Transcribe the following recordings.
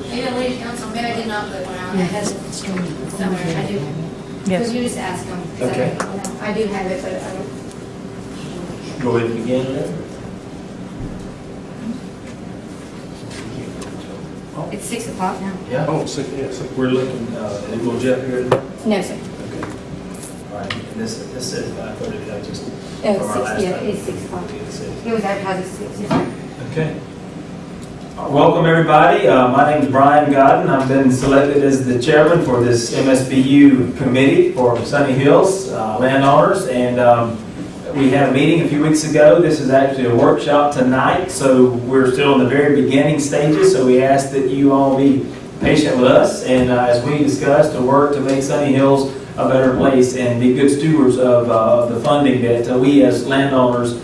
Maybe a lady council, maybe I did not put one out. I had it somewhere. I do. Yes. So you just ask them. 'cause Okay. I do have it, but I don't. Go ahead and begin then. It's 6 o'clock now. Yeah. Oh, six, yeah, six. We're looking, and will Jeff here? No, sir. Okay. All right, and this says 5:30, that just. Oh, from our 6, last yeah, time. it's 6 o'clock. It says. It was advertised at 6, yes, sir. Okay. Welcome, everybody. My name is Brian Godden. I've been selected as the chairman for this MSBU committee for Sunny Hills landowners, and we had a meeting a few weeks ago. This is actually a workshop tonight, so we're still in the very beginning stages, so we ask that you all be patient with us, and as we discuss to work to make Sunny Hills a better place and be good stewards of the funding that we as landowners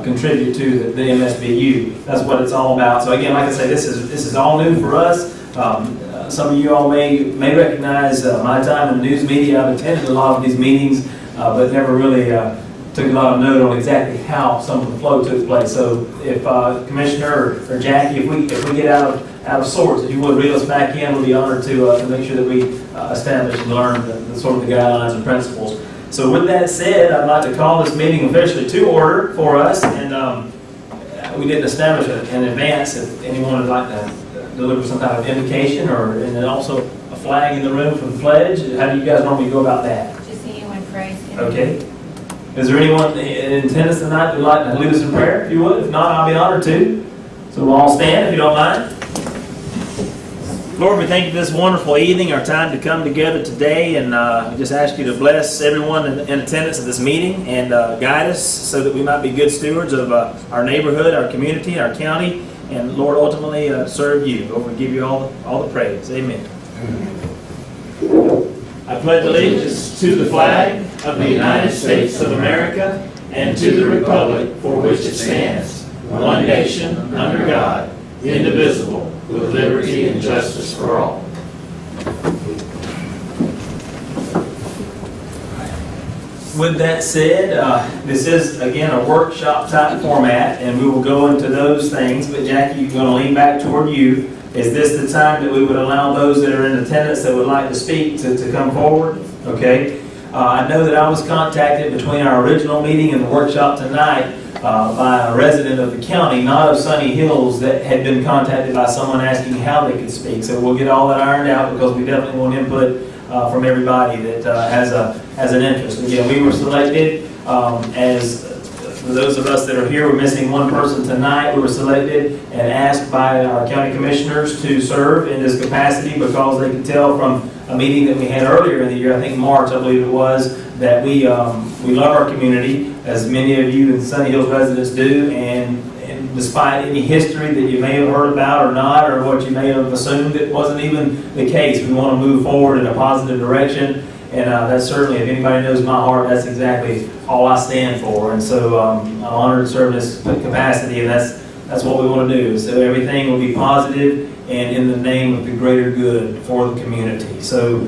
contribute to the MSBU. That's what it's all about. So again, like I say, this is all new for us. Some of you all may recognize my time in the news media. I've attended a lot of these meetings, but never really took a lot of note on exactly how some of the flow took place. So if Commissioner or Jackie, if we get out of sorts, if you would reel us back in, we'll be honored to make sure that we establish and learn the sort of the guidelines and principles. So with that said, I'd like to call this meeting officially to order for us, and we didn't establish it in advance. If anyone would like to deliver some type of invocation, and then also a flag in the room for the pledge, how do you guys normally go about that? Just anyone prays. Okay. Is there anyone in attendance tonight who'd like to lead us in prayer, if you would? If not, I'll be honored to. So we'll all stand, if you don't mind. Lord, we thank you for this wonderful evening, our time to come together today, and we just ask you to bless everyone in attendance at this meeting and guide us so that we might be good stewards of our neighborhood, our community, our county, and Lord, ultimately serve you. Lord, we give you all the praise. Amen. I pledge allegiance to the flag of the United States of America and to the republic for which it stands, one nation, under God, indivisible, with liberty and justice for all. With that said, this is, again, a workshop type format, and we will go into those things, but Jackie, you're going to lean back toward you. Is this the time that we would allow those that are in attendance that would like to speak to come forward? Okay. I know that I was contacted between our original meeting and the workshop tonight by a resident of the county, not of Sunny Hills, that had been contacted by someone asking how they could speak. So we'll get all that ironed out because we definitely want input from everybody that has an interest. Again, we were selected as, for those of us that are here, we're missing one person tonight. We were selected and asked by our county commissioners to serve in this capacity because they could tell from a meeting that we had earlier in the year, I think March, I believe it was, that we love our community, as many of you in Sunny Hills residents do, and despite any history that you may have heard about or not, or what you may have assumed it wasn't even the case, we want to move forward in a positive direction. And that's certainly, if anybody knows my heart, that's exactly all I stand for. And so I'm honored to serve in this capacity, and that's what we want to do. So everything will be positive and in the name of the greater good for the community. So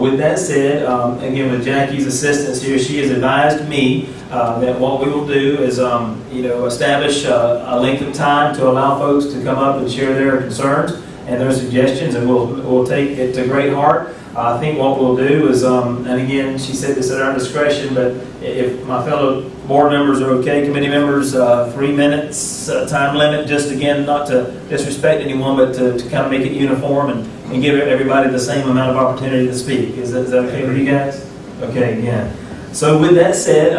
with that said, again, with Jackie's assistance here, she has advised me that what we will do is establish a length of time to allow folks to come up and share their concerns and their suggestions, and we'll take it to great heart. I think what we'll do is, and again, she said this at our discretion, but if my fellow board members are okay, committee members, 3 minutes time limit, just again, not to disrespect anyone, but to kind of make it uniform and give everybody the same amount of opportunity to speak. Is that okay with you guys? Okay, again. So with that said,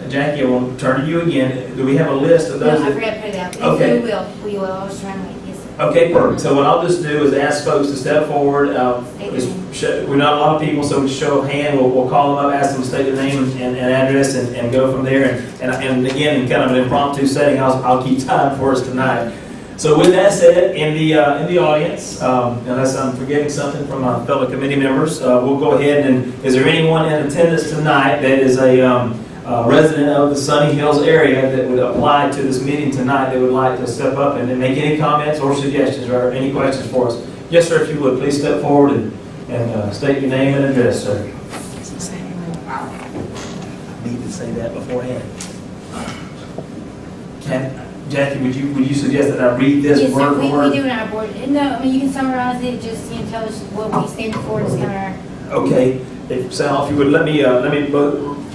Jackie, I will turn to you again. Do we have a list of those? No, I forgot to put it out. Okay. We will. I was trying to wait. Yes, sir. Okay, perfect. So what I'll just do is ask folks to step forward. We're not a lot of people, so show of hand. We'll call them up, ask them to state their name and address, and go from there. And again, in kind of an impromptu setting, I'll keep time for us tonight. So with that said, in the audience, unless I'm forgetting something from my fellow committee members, we'll go ahead and, is there anyone in attendance tonight that is a resident of the Sunny Hills area that would apply to this meeting tonight that would like to step up and make any comments or suggestions or any questions for us? Yes, sir, if you would, please step forward and state your name and address, sir. I need to say that beforehand. Jackie, would you suggest that I read this Yes, sir, word we for word? do in our board. No, I mean, you can summarize it, just, tell us what we stand for, just kind of Okay, Sal, if you would, let me read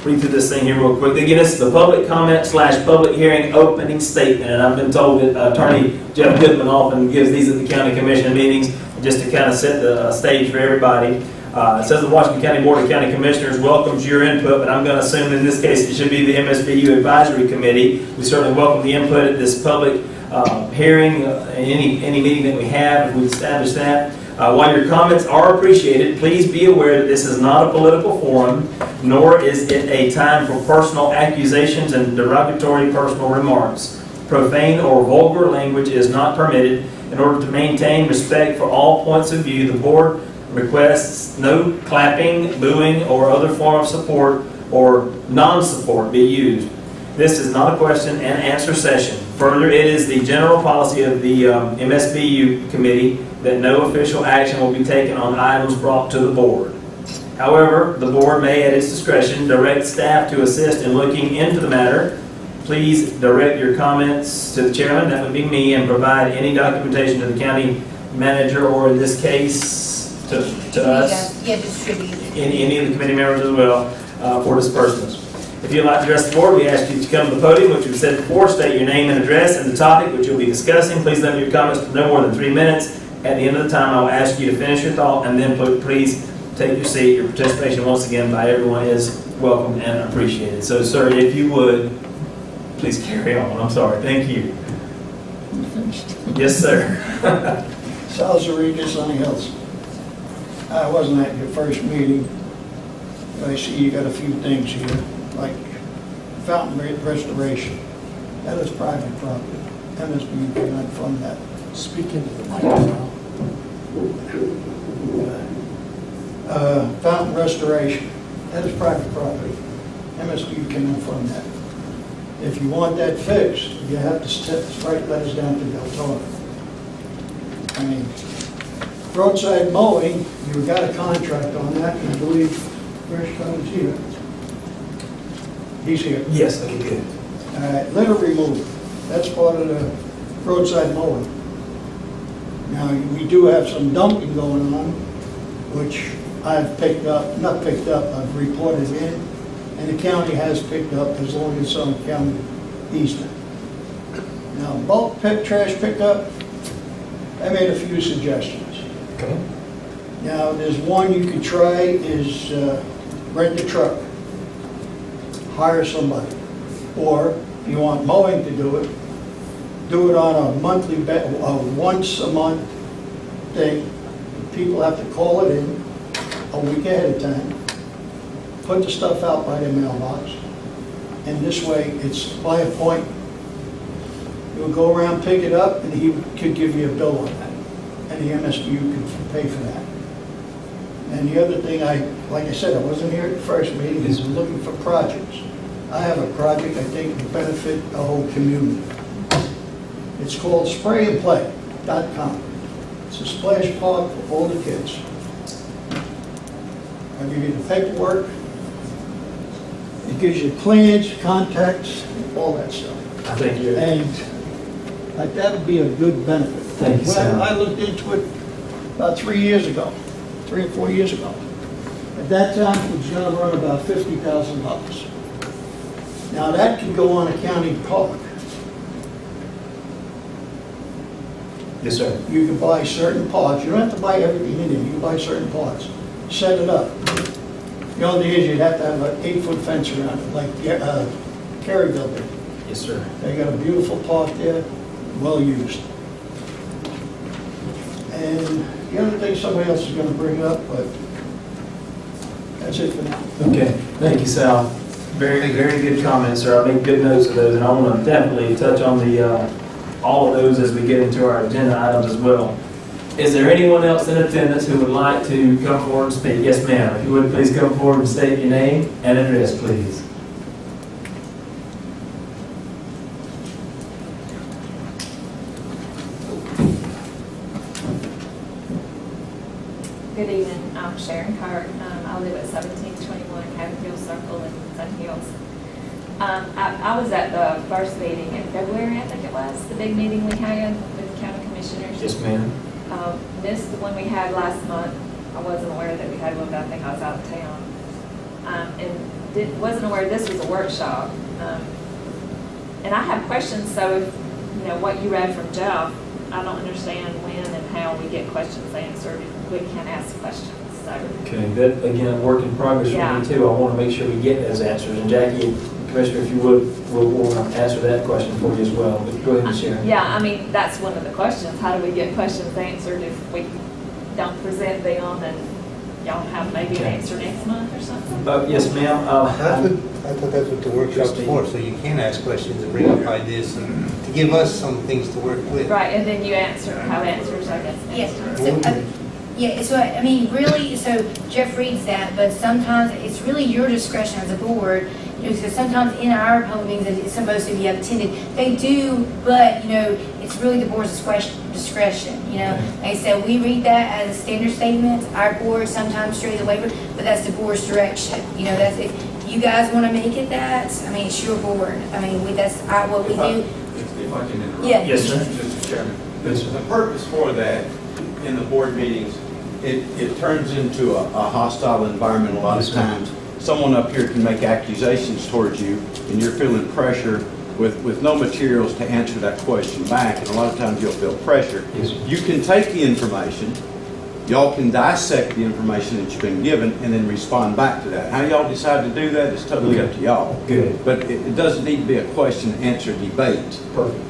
through this thing here real quick. Again, this is the public comment / public hearing opening statement, and I've been told that Attorney Jeff Goodman often gives these at the county commission meetings, just to kind of set the stage for everybody. It says the Washington County Board of County Commissioners welcomes your input, but I'm going to assume in this case it should be the MSBU Advisory Committee. We certainly welcome the input at this public hearing, any meeting that we have, if we establish that. While your comments are appreciated, please be aware that this is not a political forum, nor is it a time for personal accusations and derogatory personal remarks. Profane or vulgar language is not permitted. In order to maintain respect for all points of view, the board requests no clapping, booing, or other form of support or non-support be used. This is not a question and answer session. Further, it is the general policy of the MSBU committee that no official action will be taken on items brought to the board. However, the board may, at its discretion, direct staff to assist in looking into the matter. Please direct your comments to the chairman, that would be me, and provide any documentation to the county manager, or in this case, to us. Yeah, distribute it. Any of the committee members as well, for disbursements. If you'd like to address the board, we ask you to come to the podium, which we've said before, state your name and address and the topic which you'll be discussing. Please limit your comments to no more than 3 minutes. At the end of the time, I will ask you to finish your thought, and then please take your seat. Your participation, once again, by everyone is welcome and appreciated. So, sir, if you would, please carry on. I'm sorry. Thank you. Yes, sir. Sal Zarika, Sunny Hills. I wasn't at your first meeting, but I see you got a few things here, like fountain restoration. That is private property. MSBU cannot fund that. Speak into the microphone. Fountain restoration. That is private property. MSBU cannot fund that. If you want that fixed, you have to write letters down to Del Toro. I mean, roadside mowing, you got a contract on that, and I believe Rich Cummings here. He's here. Yes, okay, good. Litter removal, that's part of the roadside mowing. Now, we do have some dumping going on, which I've picked up, not picked up, I've reported in, and the county has picked up as long as it's on county easement. Now, bulk trash pickup, I made a few suggestions. Okay. Now, there's one you could try is rent a truck, hire somebody. Or if you want mowing to do it on a monthly, once a month thing. People have to call it in a week ahead of time, put the stuff out by their mailbox, and this way it's by appointment. You'll go around, pick it up, and he could give you a bill on that, and the MSBU could pay for that. And the other thing, like I said, I wasn't here at the first meeting, is looking for projects. I have a project I think will benefit the whole community. It's called sprayandplay.com. It's a splash pad for all the kids. I'll give you the paperwork. It gives you plans, contacts, all that stuff. I think you're... And like that would be a good benefit. Thank you, Sam. When I looked into it about 3 years ago, 3 or 4 years ago. At that time, it was going to run about $50,000. Now that could go on a county park. Yes, sir. You can buy certain parts. You don't have to buy everything in there. You can buy certain parts. Set it up. The only thing is you'd have to have an 8-foot fence around it, like Caryville did. Yes, sir. They got a beautiful park there, well used. And the other thing somebody else is going to bring up, but that's it for now. Okay, thank you, Sal. Very, very good comments, sir. I'll make good notes of those, and I want to definitely touch on the all of those as we get into our agenda items as well. Is there anyone else in attendance who would like to come forward and speak? Yes, ma'am. If you would please come forward and state your name and address, please. Good evening, I'm Sharon Card. I live at 1721 Cabot Hill Circle in Sun Hills. I was at the first meeting in February, I think it was, the big meeting we had with county commissioners. Yes, ma'am. Missed the one we had last month. I wasn't aware that we had one, but I think I was out of town. Wasn't aware this was a workshop. And I have questions, so if, what you read from Jeff, I don't understand when and how we get questions answered. We can ask questions, so. Okay, that, again, a work in progress for Yeah. me too. I want to make sure we get those answers. And Jackie, Commissioner, if you would, we'll answer that question for you as well. But go ahead and share. Yeah, I mean, that's one of the questions. How do we get questions answered if we don't present them and y'all have maybe an Okay. answer next month or something? Yes, ma'am. I thought that's what the workshop's for, so you can ask questions and bring up ideas and to give us some things to work with. Right, and then you have answers, I guess. next Yes, time. so, yeah, so, I mean, really, so Jeff reads that, but sometimes it's really your discretion as a board, because sometimes in our public meetings, that it's supposed to be attended, they do, but, it's really the board's discretion, Like I said, we read that as a standard statement, our board sometimes strays away from, but that's the board's direction, that's, if you guys want to make it that, I mean, it's your board, I mean, that's what we do. If I can interrupt. Yeah. Yes, sir. Mr. Chairman. Yes, sir. The purpose for that in the board meetings, it turns into a hostile environment a lot of Yes, sir. times. Someone up here can make accusations towards you, and you're feeling pressure with no materials to answer that question back, and a lot of times you'll feel pressure. Yes, sir. You can take the information, y'all can dissect the information that you've been given, and then respond back to that. How y'all decide to do that is totally up to y'all. Good. But it doesn't need to be a question and answer debate. Perfect.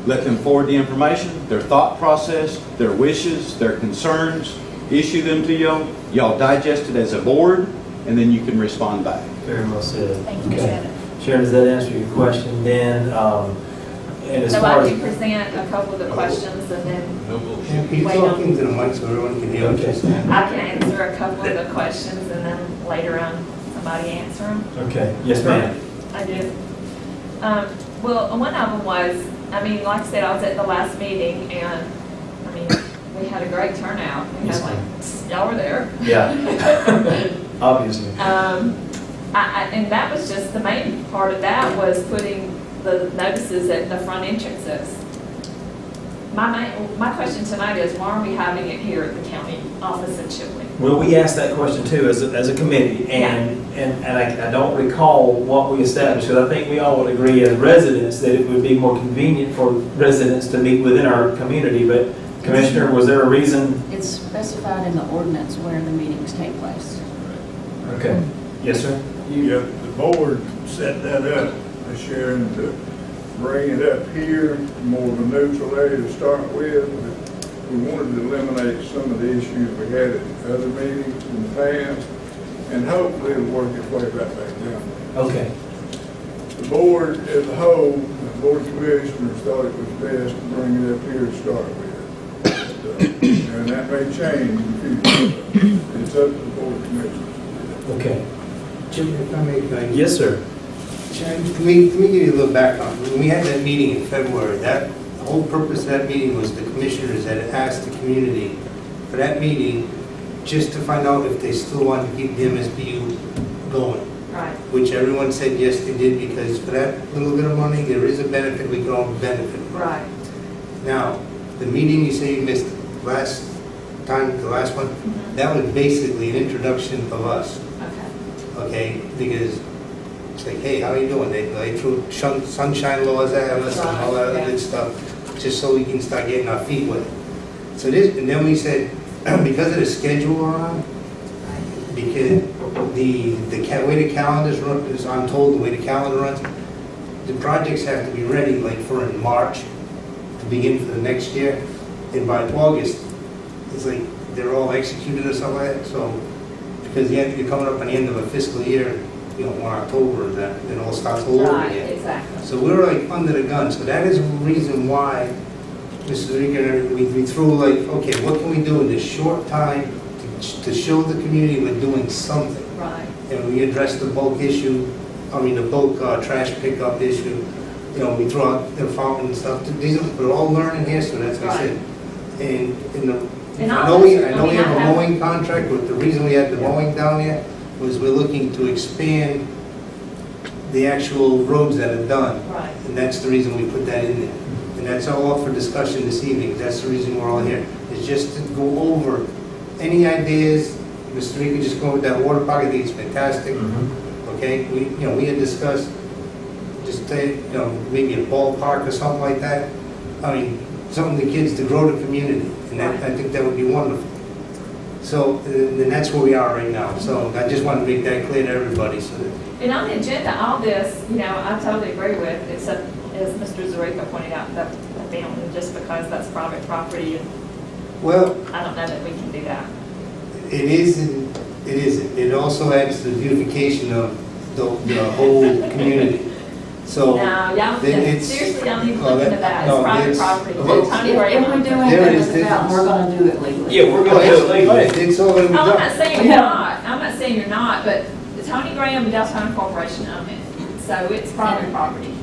Let them forward the information, their thought process, their wishes, their concerns, issue them to y'all. Y'all digest it as a board, and then you can respond back. Very well said. Thank you, Okay. Sharon. Sharon, does that answer your question? Then, and as So far I as. can present a couple of the questions and then No bullshit. Can you talk into the mic so everyone can hear what you're saying? I can answer a couple of the questions and then later on somebody answer them. Okay, yes, ma'am. I do. Well, one of them was, I mean, like I said, I was at the last meeting and, I mean, we had a great turnout. We Yes, had y'all were there. Yeah. Obviously. And that was just, the main part of that was putting the notices at the front entrances. My question tonight is, why are we having it here at the county office in Chipley? Well, we asked that question too as a committee, and I don't recall what we established, because I think we all would agree as residents that it would be more convenient for residents to meet within our community, but Commissioner, was there a reason? It's specified in the ordinance where the meetings take place. Okay. Yes, sir? Yeah, the board set that up, Sharon, to bring it up here, more of a neutral area to start with. But we wanted to eliminate some of the issues we had at other meetings in the past, and hopefully it'll work its way right back down. Okay. The board as a whole, the board of commissioners thought it was best to bring it up here to start with. And that may change in the future. It's up to the board of commissioners. Okay. Jim, if I may, can I- Yes, sir. Sharon, can we give you a little background? When we had that meeting in February, the whole purpose of that meeting was the commissioners had asked the community for that meeting just to find out if they still want to keep the MSBU going, Right. which everyone said yes, they did, because for that little bit of money, there is a benefit we can all benefit from. Right. Now, the meeting you say you missed last time, the last one, that was basically an introduction of us, Okay. okay? Because it's like, hey, how you doing? They threw sunshine laws at us and all that other good stuff, just so we can start getting our feet wet. So this, and then we said, because of the schedule we're on, because the way the calendars run, is I'm told the way the calendar runs, the projects have to be ready like for in March to begin for the next year, and by August, it's like they're all executed or something like that. So because you're coming up on the end of a fiscal year, 1 October, that it all starts all over Right, again. exactly. So we're like under the gun. So that is the reason why, Mrs. Regan, we threw like, okay, what can we do in this short time to show the community we're doing something? Right. And we addressed the bulk issue, the bulk trash pickup issue. We throw out the fountain and stuff. We're all learning here, so that's what I said. And I know we have a mowing contract, but the reason we had the mowing down there was we're looking to expand the actual roads that are done. Right. And that's the reason we put that in there. And that's all up for discussion this evening. That's the reason we're all here. Is just to go over any ideas. Mr. Rico just go with that water park. I think it's fantastic. Okay, we had discussed just maybe a ballpark or something like that. I mean, something the kids to grow the community, and that, I think that would be wonderful. So, and that's where we are right now. So I just want to make that clear to everybody. So that, And on the agenda, all this, I totally agree with, except as Mr. Zareka pointed out, that fountain, just because that's private property, and well, I don't know that we can do that. it is and it isn't. It also adds to the beautification of the whole community. So No, y'all, it's- seriously, y'all need to oh, look into that- that. no, It's private it's- property. well, Tony If Gray. we're doing There it is with the fountain, we're gonna do it legally. Yeah, we're gonna do it legally. It's all gonna be Oh, I'm done. not saying you're not, I'm not saying you're not, but the Tony Graham and Deltona Corporation own it, so it's private property.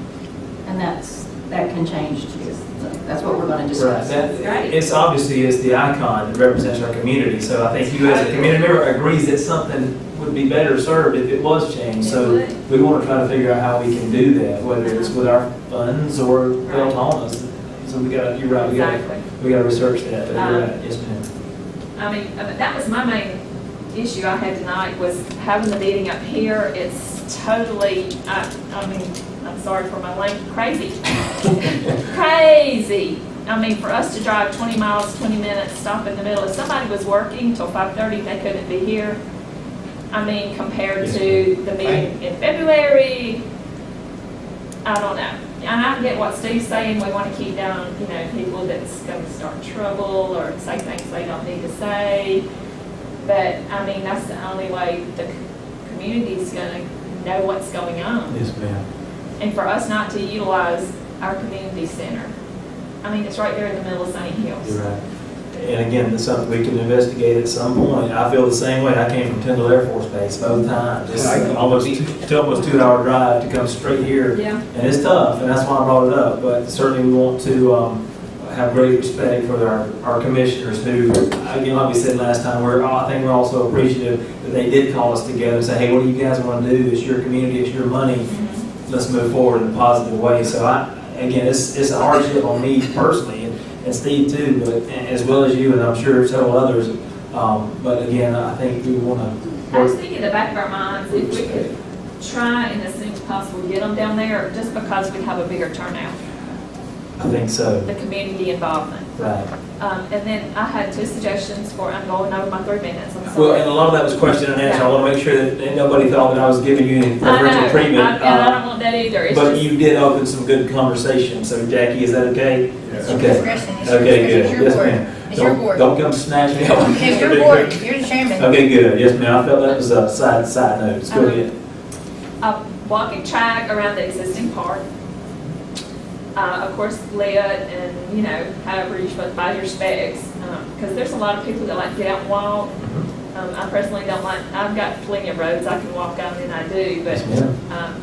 And that can change too. So that's what we're gonna Right, discuss. Right. it's obviously it's the icon that represents our community, so I think you as a community member agrees that something would be better served if it was changed. So It we want to try to figure out how we can do that, whether it's with our funds or Right. Deltona's. So you're right, Exactly. we gotta research that, but you're right, yes ma'am. I mean, that was my main issue I had tonight, was having the meeting up here. It's totally, I mean, I'm sorry for my language, crazy. Crazy. I mean, for us to drive 20 miles, 20 minutes, stop in the middle. If somebody was working till 5:30, they couldn't be here. I mean, compared to the meeting in February, I don't know. And I get what Steve's saying, we want to keep down, people that's going to start trouble or say things they don't need to say. But, I mean, that's the only way the community's going to know what's going on. Yes ma'am. And for us not to utilize our community center. I mean, it's right there in the middle of Sunny Hills. You're right. And again, it's something we can investigate at some point. I feel the same way. I came from Tyndall Air Force Base both times. It's almost 2-hour drive to come straight here. Yeah. And it's tough, and that's why I brought it up. But certainly we want to have great respect for our commissioners who, again, like we said last time, I think we're also appreciative that they did call us together and say, hey, what do you guys want to do? It's your community, it's your money. Let's move forward in a positive way. So again, it's a hardship on me personally, and Steve too, but as well as you, and I'm sure several others. But again, I think we want to. I was thinking in the back of our minds, if we could try and as soon as possible get them down there, just because we have a bigger turnout, I think so. the community involvement. Right. And then I had 2 suggestions for, I'm going over my 3 minutes, I'm Well, and sorry. a lot of that was question and answer. I want to make sure that nobody thought that I was giving you any preferential treatment. And I don't want that either, it's But just, you did open some good conversation. So Jackie, is that okay? Yes. Okay. Discretion, it's your Okay, discretion, good. it's your Yes, board. ma'am. It's your Don't- board. Don't come snatch me up. It's your board, you're the chairman. Okay, good. Yes, ma'am. I felt that was a side note. Let's go ahead. a walking track around the existing park. Of course, Leah, and however you're supposed to buy your specs, because there's a lot of people that like to get out and walk. I personally don't like, I've got plenty of roads I can walk on, and I do, but Yes, ma'am.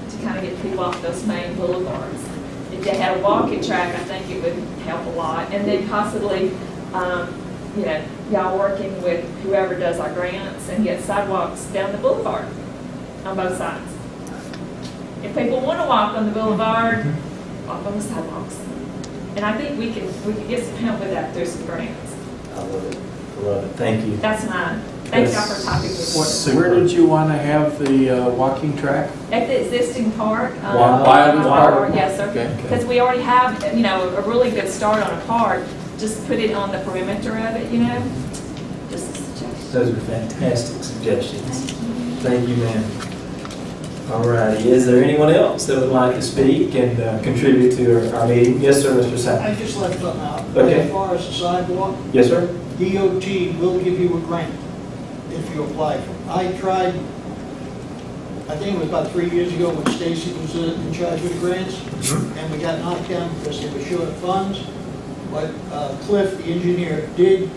to kind of get people off those main boulevards. If they had a walking track, I think it would help a lot. And then possibly, y'all working with whoever does our grants and get sidewalks down the boulevard on both sides. If people want to walk on the boulevard, walk on the sidewalks. And I think we can get some help with that through some grants. I love it. I love it. Thank you. That's mine. Thank y'all for talking with me. Super. Where did you want to have the walking track? At the existing park. Wilder's Park? Yes, sir. Okay. Because we already have, a really good start on a park. Just put it on the perimeter of it, Just a suggestion. Those are fantastic suggestions. Thank you, ma'am. All righty. Is there anyone else that would like to speak and contribute to our meeting? Yes, sir, Mr. I Sapp. just left something out. Okay. As far as the sidewalk, Yes, sir. DOT will give you a grant if you apply for it. I tried, I think it was about 3 years ago when Stacy was in charge of the grants, and we got knocked down because they were short of funds. But Cliff, the engineer, did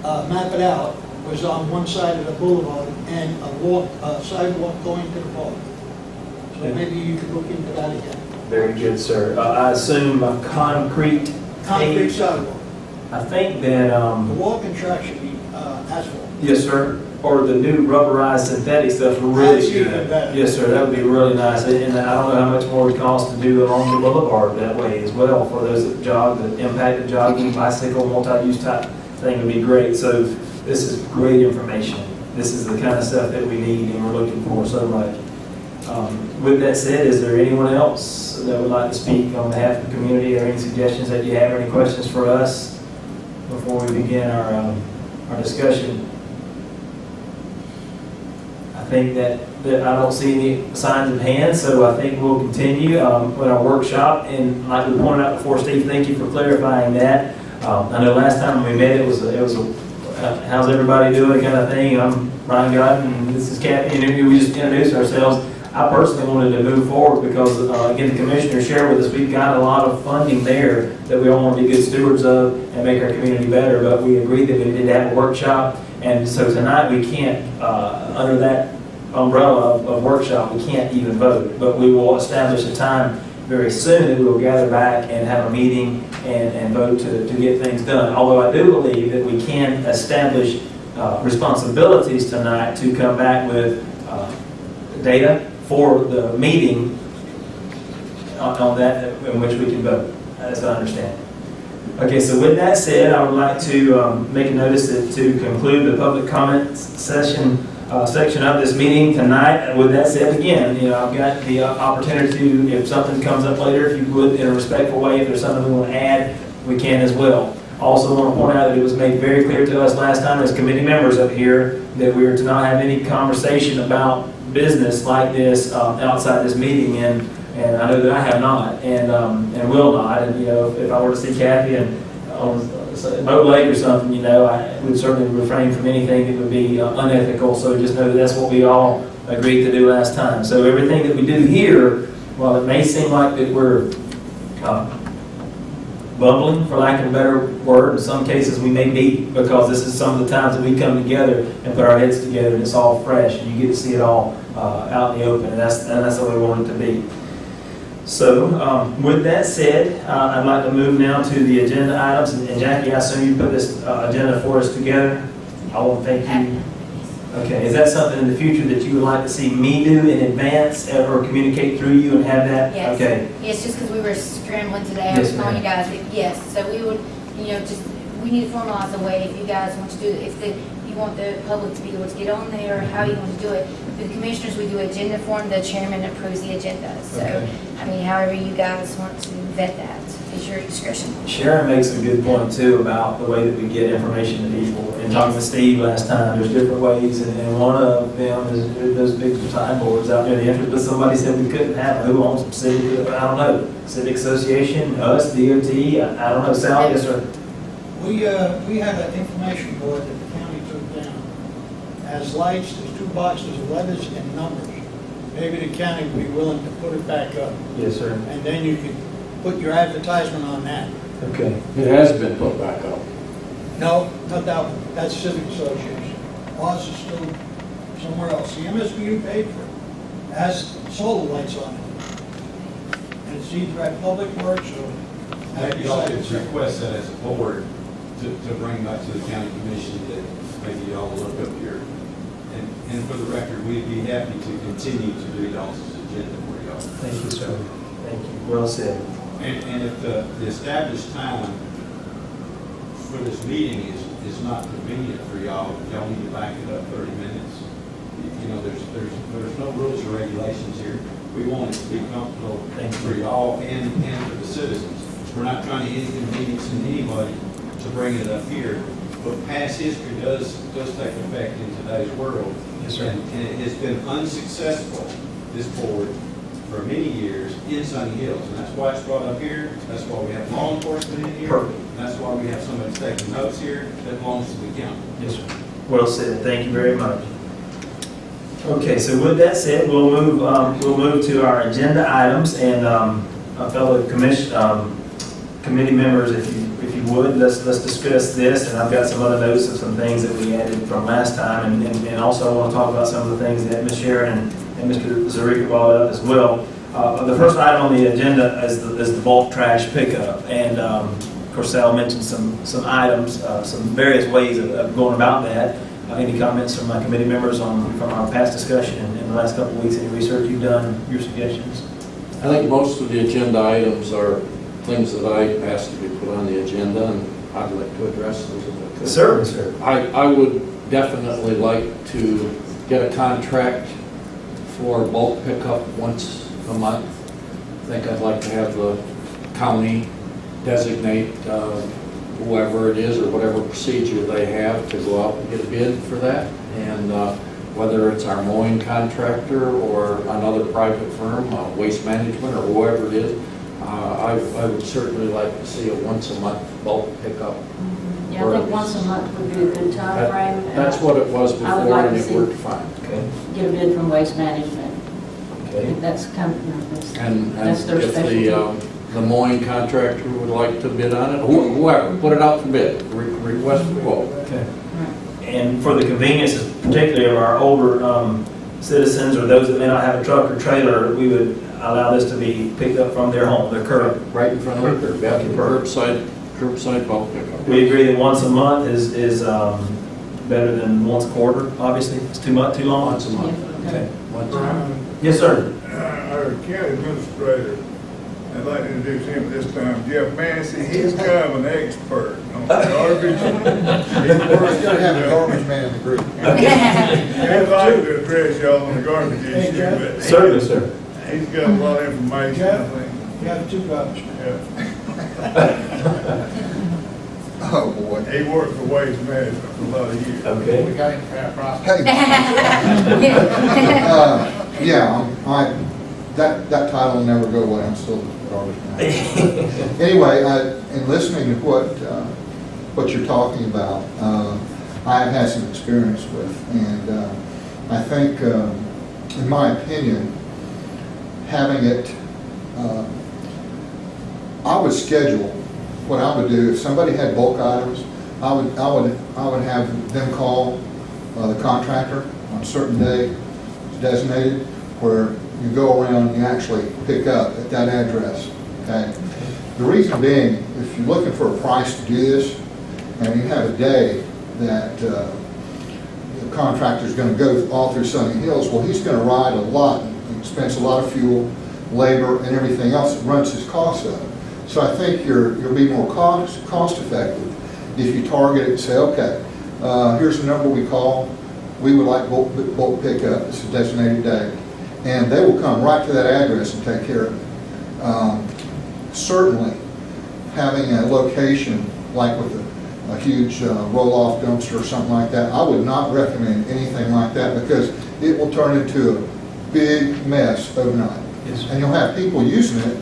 map it out, was on one side of the boulevard and a sidewalk going to the park. So Yeah. maybe you could look into that again. Very good, sir. I assume a concrete Concrete sidewalk. I think that, The walking track should be asphalt. yes, sir, or the new rubberized synthetic stuff are really That's even good. better. Yes, sir, that would be really nice, and I don't know how much more it costs to do along the boulevard that way as well, for those that jog, that impacted jogging, bicycle, multi-use type thing would be great. So this is great information. This is the kind of stuff that we need and we're looking for so much. With that said, is there anyone else that would like to speak on behalf of the community, or any suggestions that you have, or any questions for us before we begin our discussion? I think that I don't see any signs of hands, so I think we'll continue with our workshop. And like we pointed out before, Steve, thank you for clarifying that. I know last time we met, it was a how's everybody doing kind of thing. I'm Brian Godden, and this is Kathy, and we just introduced ourselves. I personally wanted to move forward because, again, the commissioners shared with us, we've got a lot of funding there that we all want to be good stewards of and make our community better, but we agreed that we needed to have a workshop. And so tonight we can't, under that umbrella of workshop, we can't even vote, but we will establish a time very soon that we will gather back and have a meeting and vote to get things done. Although I do believe that we can establish responsibilities tonight to come back with data for the meeting on that in which we can vote, as I understand. Okay, so with that said, I would like to make a notice that to conclude the public comment session section of this meeting tonight. And with that said, again, I've got the opportunity to, if something comes up later, if you would, in a respectful way, if there's something we want to add, we can as well. Also want to point out that it was made very clear to us last time as committee members up here that we are to not have any conversation about business like this outside this meeting, and I know that I have not, and will not. And if I were to see Kathy and on Boat Lake or something, I would certainly refrain from anything that would be unethical. So just know that that's what we all agreed to do last time. So everything that we do here, while it may seem like that we're bumbling, for lack of a better word, in some cases we may be, because this is some of the times that we come together and put our heads together, and it's all fresh, and you get to see it all out in the open, and that's the way we want it to be. So, with that said, I'd like to move now to the agenda items, and Jackie, I assume you put this agenda for us together. I want to thank you. Okay, is that something in the future that you would like to see me do in advance, or communicate through you and have that? Yes. Okay. Yes, just because we were scrambling today, I Yes, was calling ma'am. you guys, but yes, so we would, we need to formalize a way if you guys want to do it, if you want the public to be able to get on there, how you want to do it. For the commissioners, we do agenda form, the chairman approves the agenda. So, Okay. however you guys want to vet that is your discretion. Sharon makes a good point too about the way that we get information to people. And talking to Steve last time, there's different ways, and one of them is those big signboards out there. The entrance, but somebody said we couldn't have it. Who owns them? Civic? I don't know. Civic Association, us, DOT. I don't know. Sal, yes, sir. We have an information board that the county took down. As lights, there's 2 boxes of letters and numbers. Maybe the county would be willing to put it back up, Yes, sir. and then you could put your advertisement on that. Okay. It has been put back up. No, not that one. That's Civic Association. Ours is still somewhere else. The MSBU paid for it. It has solar lights on it. And it's either at Public Works or at Maybe y'all could recycling. request that as a board to bring back to the county commission, that maybe y'all will look up here. And for the record, we'd be happy to continue to do y'all's agenda for y'all. Thank you, sir. Thank you. Well said. And if the established time for this meeting is not convenient for y'all need to back it up 30 minutes. There's no rules or regulations here. We want it to be comfortable for y'all and for the citizens. We're not trying to inconvenience anybody to bring it up here, but past history does take effect in today's world. Yes, sir. And it has been unsuccessful, this board, for many years in Sunny Hills. And that's why it's brought up here. That's why we have law enforcement in here. Perfect. And that's why we have somebody taking notes here that belongs to the county. Yes, sir. Well said. Thank you very much. Okay, so with that said, we'll move to our agenda items, and fellow committee members, if you would, let's discuss this. And I've got some other notes of some things that we added from last time, and also I want to talk about some of the things that Ms. Sharon and Mr. Zarika brought up as well. The first item on the agenda is the bulk trash pickup, and course, Sal mentioned some items, some various ways of going about that. Any comments from my committee members from our past discussion in the last couple of weeks? Any research you've done, your suggestions? I think most of the agenda items are things that I asked to be put on the agenda, and I'd like to address those if I could. Sir. I would definitely like to get a contract for bulk pickup once a month. I think I'd like to have the county designate whoever it is or whatever procedure they have to go out and get a bid for that. And whether it's our mowing contractor or another private firm, waste management or whoever it is, I would certainly like to see a once a month bulk pickup. Yeah, I think once a month would be a good time frame. That's what it was I would before, like and to it see- worked fine. Okay. Get a bid from Waste Management. I Okay. think that's kind of, And that's their if specialty. the mowing contractor would like to bid on it, whoever, put it out for bid, request for quote. Okay. And for the convenience, particularly of our older citizens or those that may not have a truck or trailer, we would allow this to be picked up from their home, their curb. Right in front of the curb, yeah, curbside bulk pickup. We agree that once a month is better than once a quarter, obviously. It's too long? Once a month. Okay. Once a month. Yes, sir. Our county administrator, I'd like to introduce him this time, Jeff Massey. He's kind of an expert on garbage. We're gonna have a garbage man in the group. I'd like to address y'all on the garbage issue, but Certainly, sir. he's got a lot of information, I think. You have two garbage men. Yeah. Oh, boy. He worked for Waste Management for a lot of years. Okay. got him for our process. That title will never go away. I'm still a garbage man. Anyway, in listening to what you're talking about, I have had some experience with, and I think, in my opinion, having it, I would schedule. What I would do, if somebody had bulk items, I would have them call the contractor on a certain day designated, where you go around and you actually pick up at that address, okay? The reason being, if you're looking for a price to do this, and you have a day that the contractor's gonna go all through Sunny Hills, well, he's gonna ride a lot, and spends a lot of fuel, labor, and everything else that runs his costs up. So I think you'll be more cost effective if you target it and say, okay, here's the number we call. We would like bulk pickup. It's a designated day, and they will come right to that address and take care of it. Certainly, having a location like with a huge roll-off dumpster or something like that, I would not recommend anything like that because it will turn into a big mess overnight, and you'll have people using it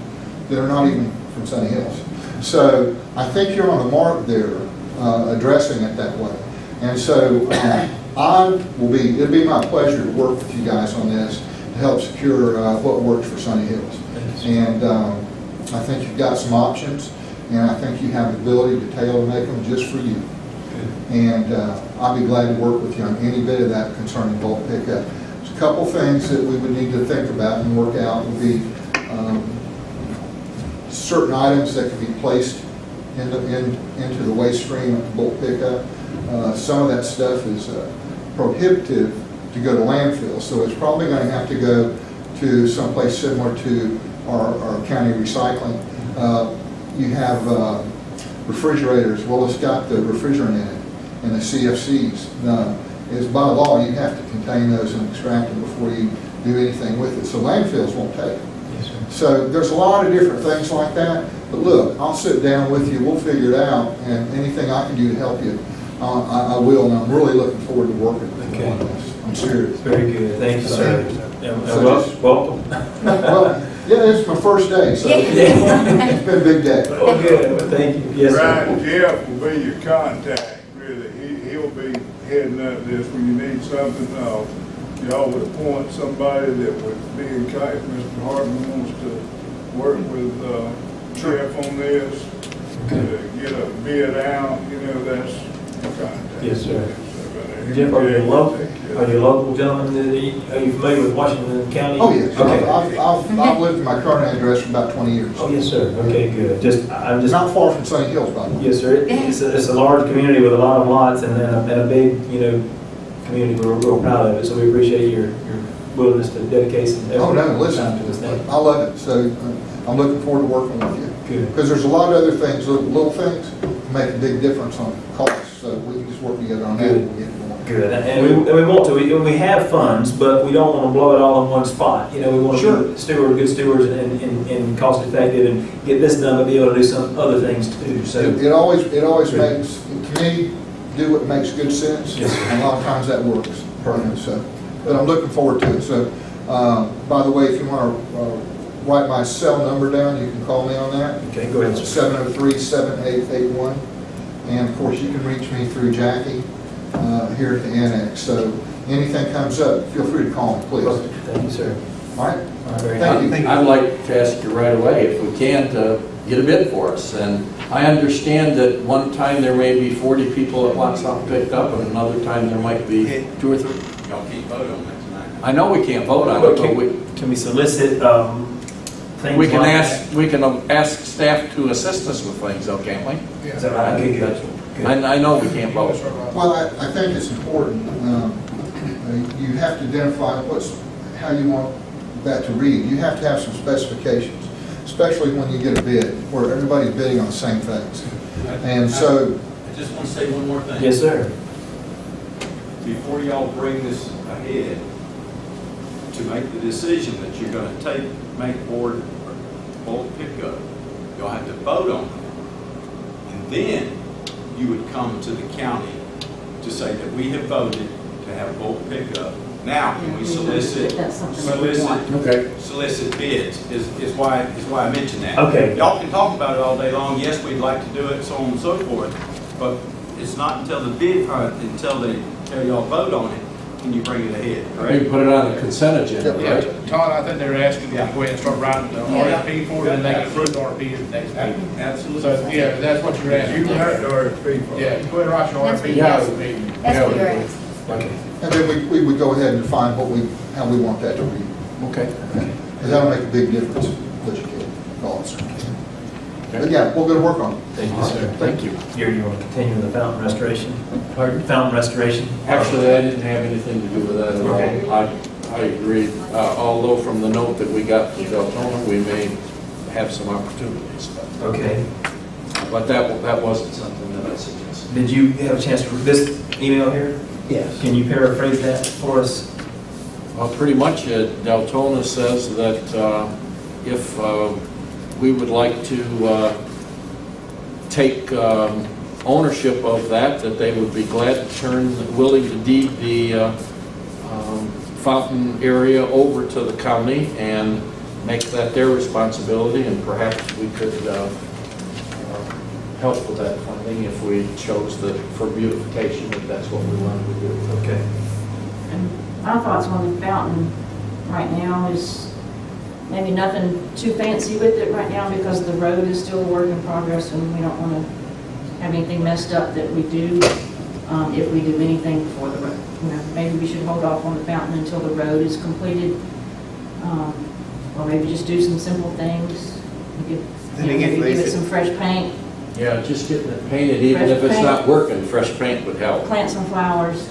that are not even from Sunny Hills. So I think you're on the mark there, addressing it that way. And so it'll be my pleasure to work with you guys on this to help secure what works for Sunny Hills. And I think you've got some options, and I think you have the ability to tailor make them just for you. And I'll be glad to work with you on any bit of that concerning bulk pickup. There's a couple things that we would need to think about and work out would be certain items that can be placed into the waste stream at the bulk pickup. Some of that stuff is prohibitive to go to landfill, so it's probably going to have to go to someplace similar to our county recycling. You have refrigerators. Well, it's got the refrigerant in it, and the CFCs. Is by law you have to contain those and extract them before you do anything with it. So landfills won't take it. So there's a lot of different things like that. But look, I'll sit down with you. We'll figure it out, and anything I can do to help you, I will. And I'm really looking forward to working with you on this. I'm serious. Very good. Thank you, sir. And So welcome. Well, yeah, it's my first day, so it's been a big day. Oh, good. Well, thank you. Yes, sir. Ryan Jeff will be your contact, really. He'll be heading up this when you need something. Y'all would appoint somebody that would be in case Mr. Hartman wants to work with Jeff on this, to get a bid out, that's the contact. Yes, sir. So, Jeff, are you local gentlemen? Are you familiar with Washington County? Oh, yes. Okay. I've lived in my current address for about 20 years. Oh, yes, sir. Okay, good. I'm It's just. not far from Sunny Hills, by the way. Yes, sir. It's a large community with a lot of lots and a big, community. We're real proud of it, so we appreciate your willingness to dedicate some effort. Oh, no, time to this listen, thing. I love it, so I'm looking forward to working with you. Good. Because there's a lot of other things, little things, make a big difference on costs, so we can just work together on that and get it going. Good, and we want to, we have funds, but we don't want to blow it all in one spot. We want to be good stewards and cost effective and get this done, but be able to do some other things too, so. It always makes, to me, do what makes good sense, Yes, sir. and a lot of times that works. Perfect. So, but I'm looking forward to it, so, by the way, if you want to write my cell number down, you can call me on that. Okay, go ahead, It's sir. 703-7881, and of course, you can reach me through Jackie here at the annex, so anything comes up, feel free to call me, please. All Thank you, sir. right? All right, very Thank happy. you. I'd like to ask you right away, if we can, to get a bid for us. And I understand that one time there may be 40 people that want something picked up, and another time there might be 2 or 3. Y'all can't vote on that tonight. I know we can't vote on it, but Can we solicit things we can like ask staff to assist us with things, though, can't we? that? Is that right? Okay, good. Good. I know we can't vote. Well, I think it's important, you have to identify how you want that to read. You have to have some specifications, especially when you get a bid, where everybody's bidding on the same things. And so, I just want to say one more thing. Yes, sir. Before y'all bring this ahead, to make the decision that you're going to make for bulk pickup, you'll have to vote on it. And then you would come to the county to say that we have voted to have bulk pickup. Now, can we solicit bids, is why I mentioned that. Okay. Y'all can talk about it all day long, yes, we'd like to do it, so on and so forth, but it's not until the bid, until y'all vote on it, can you bring it ahead, We correct? can put it on the consent agenda, Yeah, right? Todd, I think they're asking to Yeah. go ahead and start writing the Yeah. RFP for it, and they can approve the RFP at the next meeting. Absolutely. So, yeah, that's what you're You asking. can have the RFP for it. Yeah, you go ahead and write your That's RFP. what Yeah. at the meeting. That's what Yeah. you're asking. Okay. and then we would go ahead and define how we want that to read. Okay. Because that'll make a big difference, let you get costs. But yeah, we're gonna work on it. Thank you, sir. Thank you. You want to continue with the fountain restoration? Pardon? Fountain restoration? Actually, I didn't have anything to do with that Okay. at all. I agree, although from the note that we got from Deltona, we may have some opportunities. Okay. But that wasn't something that I suggested. Did you have a chance to read this email here? Yes. Can you paraphrase that for us? Well, pretty much, Deltona says that if we would like to take ownership of that they would be willing to deed the fountain area over to the county and make that their responsibility, and perhaps we could help with that funding if we chose for beautification, if that's what we wanted to do. Okay. My thoughts on the fountain right now is maybe nothing too fancy with it right now because the road is still a work in progress and we don't want to have anything messed up that we do if we do anything for the road. Maybe we should hold off on the fountain until the road is completed, or maybe just do some simple things. We could, maybe give it some fresh paint, Yeah, just getting it painted, even if it's not working, fresh paint would help. plant some flowers,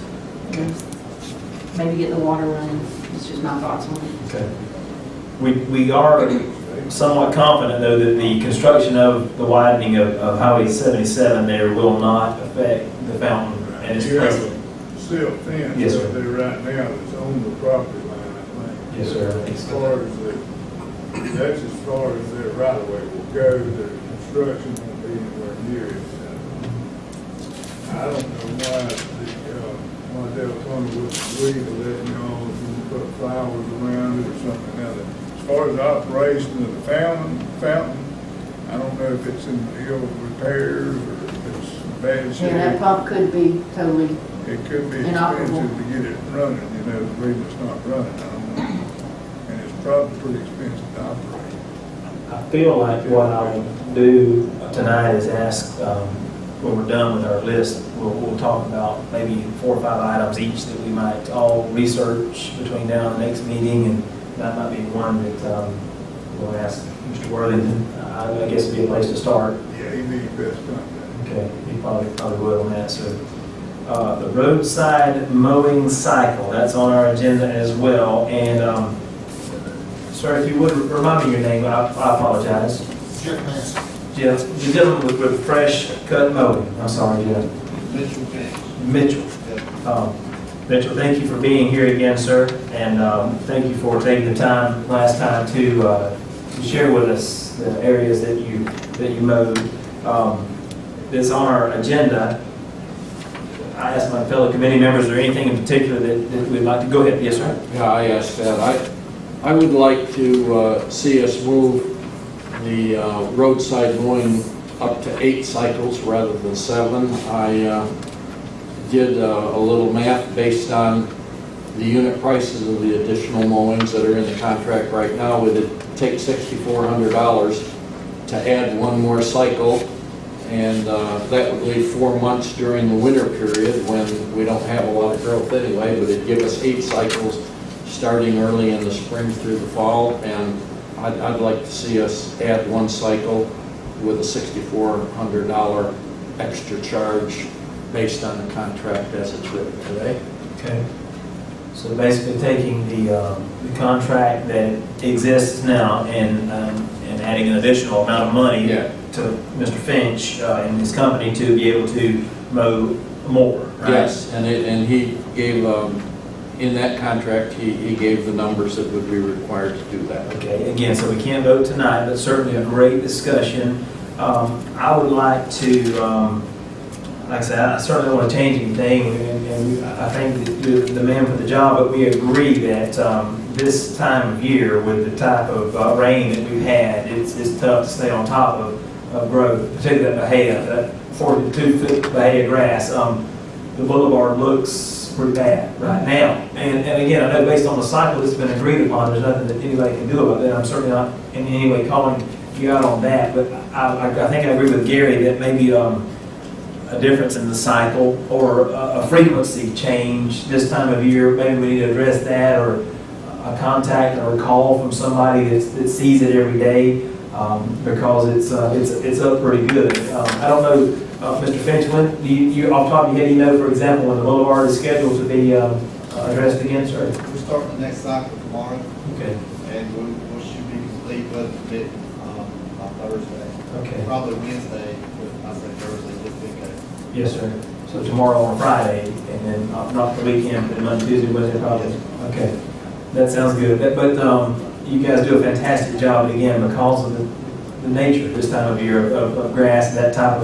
maybe get the water running. It's just my thoughts on it. Okay. We are somewhat confident, though, that the construction of the widening of Highway 77 there will not affect the fountain and its You have place. a silk fence Yes, sir. out there right now that's on the property line, I think. Yes, sir, I think As so. far as that's as far as their right of way will go, their construction won't be anywhere near it. I don't know why Deltona would agree to let put flowers around it or something. Now, as far as the operation of the fountain, I don't know if it's in ill repairs or if it's in bad shape. Yeah, that pump could be totally, It could be inoperable. expensive to get it running, the reason it's not running, I don't know. And it's probably pretty expensive to operate. I feel like what I will do tonight is ask, when we're done with our list, we'll talk about maybe 4 or 5 items each that we might all research between now and the next meeting, and that might be one that we'll ask Mr. Worthington. I guess it'd be a place to start. Yeah, he'd be the best contact. Okay, he probably would on that, so. The roadside mowing cycle, that's on our agenda as well, and, sir, if you would remind me your name, I apologize. Jeff Massey. Jeff, the gentleman with fresh cut mowing, I'm sorry, Jeff. Mitchell James. Mitchell. Mitchell, thank you for being here again, sir, and thank you for taking the time last time to share with us the areas that you mowed. It's on our agenda. I asked my fellow committee members, is there anything in particular that we'd like to go ahead? Yes, sir. Yeah, I asked that. I would like to see us move the roadside mowing up to 8 cycles rather than 7. I did a little math based on the unit prices of the additional mowings that are in the contract right now. It would take $6,400 to add 1 more cycle, and that would leave 4 months during the winter period when we don't have a lot of growth anyway, but it'd give us 8 cycles starting early in the spring through the fall, and I'd like to see us add 1 cycle with a $6,400 extra charge based on the contract as it's written today. Okay. So basically taking the contract that exists now and adding an additional amount of money Yeah. to Mr. Finch and his company to be able to mow more, right? Yes, and he gave, in that contract, he gave the numbers that would be required to do that. Okay, again, so we can't vote tonight, but certainly a great discussion. I would like to, like I said, I certainly don't want to change anything, and I think that you're the man for the job, but we agree that this time of year, with the type of rain that we've had, it's tough to stay on top of growth, particularly that bahia, that 42-foot bahia grass. The boulevard looks pretty bad right now. And again, I know based on the cycle that's been agreed upon, there's nothing that anybody can do about that. I'm certainly not in any way calling you out on that, but I think I agree with Gary that maybe a difference in the cycle or a frequency change this time of year, maybe we need to address that, or a contact or a call from somebody that sees it every day, because it's up pretty good. I don't know, Mr. Finch, when do you off the top of your head, you know, for example, when the boulevard is scheduled to be addressed again, sir? We're starting the next cycle tomorrow, Okay. and we should be complete with it by Thursday. Okay. Probably Wednesday, but I say Thursday, just be okay. Yes, sir. So tomorrow on Friday, and then not the weekend, but Monday, Tuesday, Wednesday, probably. Okay. That sounds good. But you guys do a fantastic job, again, because of the nature this time of year of grass, that type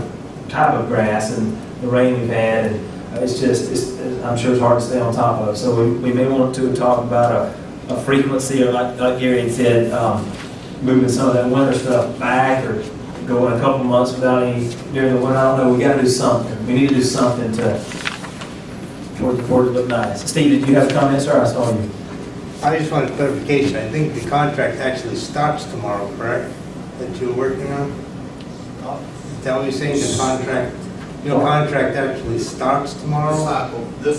of grass, and the rain we've had, and I'm sure it's hard to stay on top of. So we may want to talk about a frequency, or like Gary had said, moving some of that winter stuff back, or going a couple months without any during the winter. I don't know. We got to do something. We need to do something for it to look nice. Steve, did you have a comment, sir? I saw you. I just wanted clarification. I think the contract actually starts tomorrow, correct? That you're working on? Is that what you're saying, the contract? Your contract actually starts The tomorrow? cycle, the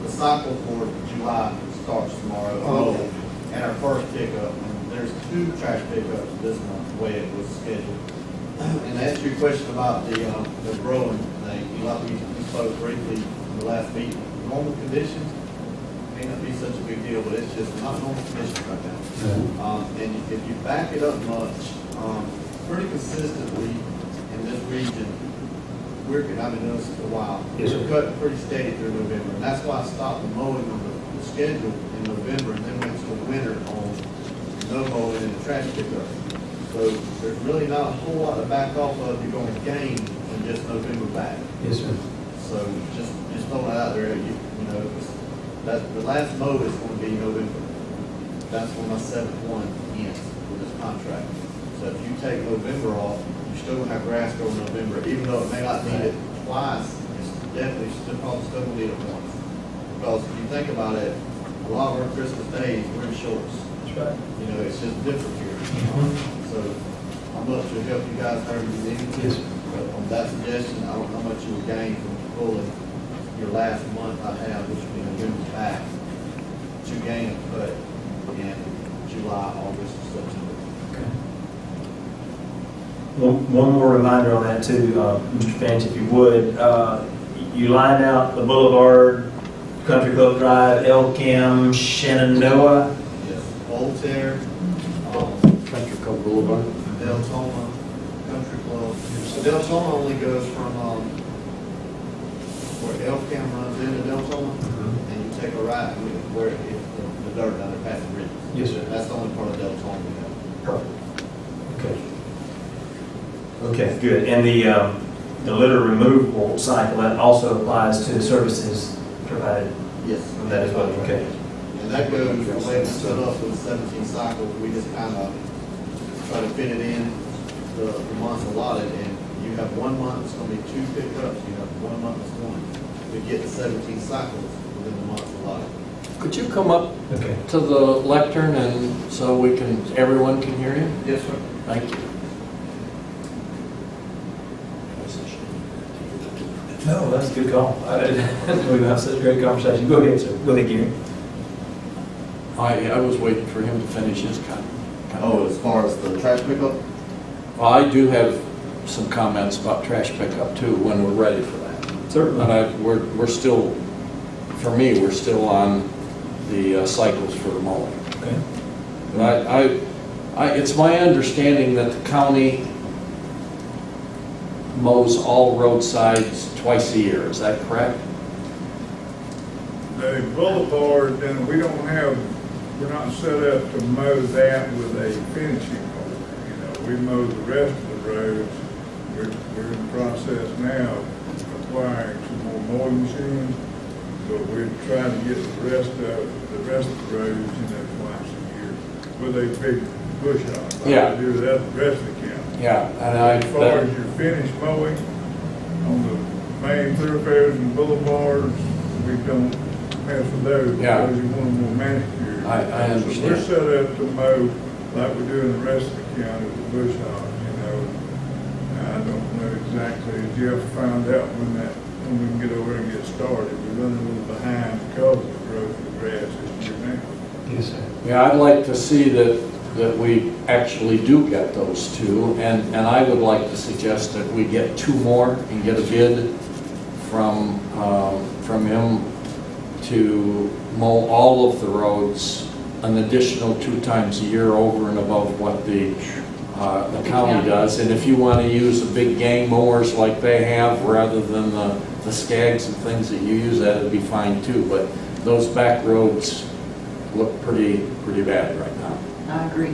cycle for July starts tomorrow. Oh, okay. And our first pickup, and there's 2 trash pickups this month, the way it was scheduled. And to answer your question about the growing thing, like we spoke briefly in the last meeting, normal conditions may not be such a big deal, but it's just not normal conditions right now. And if you back it up much, pretty consistently in this region, I've been doing this for a while. Yes, sir. We're cutting pretty steady through November, and that's why I stopped the mowing on the schedule in November, and then went to the winter on no mowing and the trash pickup. So there's really not a whole lot to back off of. You're going to gain in just November back. Yes, sir. So just throwing that out there. You know, that the last mow is going to be November. That's when my 7th one ends with this contract. So if you take November off, you're still going to have grass go in November, even though it may not need it twice. It's definitely probably still going to need it once. Because if you think about it, a lot of our Christmas days we're in shorts. That's right. You know, it's just different here. So I'm up to help you guys however you need to. Yes. But on that suggestion, I don't know how much you would gain from pulling your last month I have, which will be November back, to gain a cut in July, August, September. One more reminder on that too, Mr. Finch, if you would. You lined out the Boulevard, Country Club Drive, Elkham, Shenandoah. Yes, Voltaire, Country Club Boulevard. Deltona, Country Club. So Deltona only goes from, where Elkham runs into Deltona, and you take a right where it's the dirt down there past the bridge. Yes, sir. That's the only part of Deltona we have. Perfect. Okay. Okay, good. And the litter removal cycle, that also applies to the services provided? Yes. That is what, okay. And that goes, the way it's set up with 17 cycles, we just kind of try to fit it in the months allotted, and you have 1 month, it's gonna be 2 pickups, you have 1 month that's one. We get the 17 cycles within the months allotted. Could you come up Okay. to the lectern and so we can, everyone can hear you? Yes, sir. Thank you. No, that's a good call. I didn't know we have such a great conversation. Go ahead, sir. Go ahead, Gary. I was waiting for him to finish his comment. Oh, as far as the trash pickup? Well, I do have some comments about trash pickup too, when we're ready for that. Certainly. But we're still, for me, we're still on the cycles for the mowing. Okay. But it's my understanding that the county mows all roadsides twice a year, is that correct? The boulevard, then we don't have, we're not set up to mow that with a finishing mower. You know, we mow the rest of the roads. We're in the process now of acquiring some more mowing machines, but we're trying to get the rest of the roads, you know, twice a year with a big bush hog. Yeah. We do that the rest of the county. Yeah, and As far as your finished mowing on the main thoroughfares and boulevards, we don't mess with those Yeah. because you want them more manicured. I So understand. we're set up to mow like we do in the rest of the county with the bush hog, you know. I don't know exactly, Jeff found out when we can get over and get started. We're running a little behind because of the growth of the grass this year now. Yes, sir. Yeah, I'd like to see that we actually do get those two, and I would like to suggest that we get 2 more and get a bid from him to mow all of the roads an additional 2 times a year over and above what the county does. And if you want to use the big gang mowers like they have, rather than the Skags and things that you use, that'd be fine too. But those back roads look pretty bad right now. I agree.